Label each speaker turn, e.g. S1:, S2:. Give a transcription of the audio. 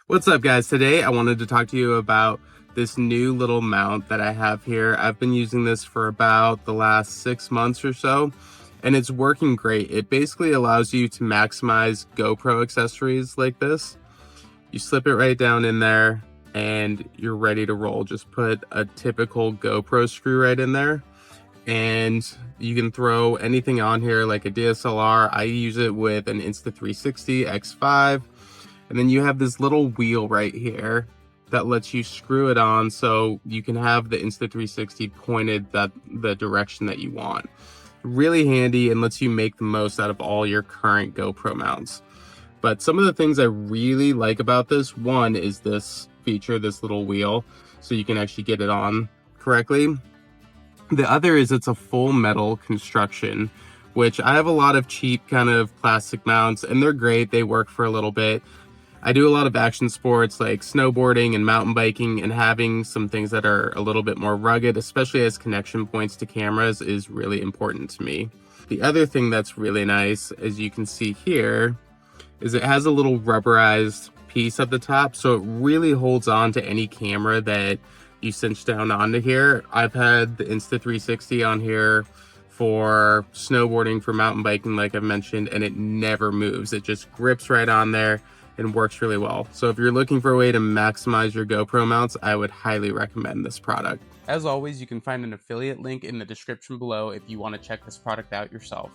S1: What's up, guys? Today I wanted to talk to you about this new little mount that I have here. I've been using this for about the last 6 months or so, and it's working great. It basically allows you to maximize GoPro accessories like this. You slip it right down in there and you're ready to roll. Just put a typical GoPro screw right in there, and you can throw anything on here like a DSLR. I use it with an Insta360 X5. And then you have this little wheel right here that lets you screw it on so you can have the Insta360 pointed the direction that you want. Really handy and lets you make the most out of all your current GoPro mounts. But some of the things I really like about this, one is this feature, this little wheel, so you can actually get it on correctly. The other is it's a full metal construction, which I have a lot of cheap kind of plastic mounts and they're great. They work for a little bit. I do a lot of action sports like snowboarding and mountain biking, and having some things that are a little bit more rugged, especially as connection points to cameras, is really important to me. The other thing that's really nice, as you can see here, is it has a little rubberized piece at the top, so it really holds on to any camera that you cinch down onto here. I've had the Insta360 on here for snowboarding, for mountain biking, like I've mentioned, and it never moves. It just grips right on there and works really well. So if you're looking for a way to maximize your GoPro mounts, I would highly recommend this product. As always, you can find an affiliate link in the description below if you want to check this product out yourself.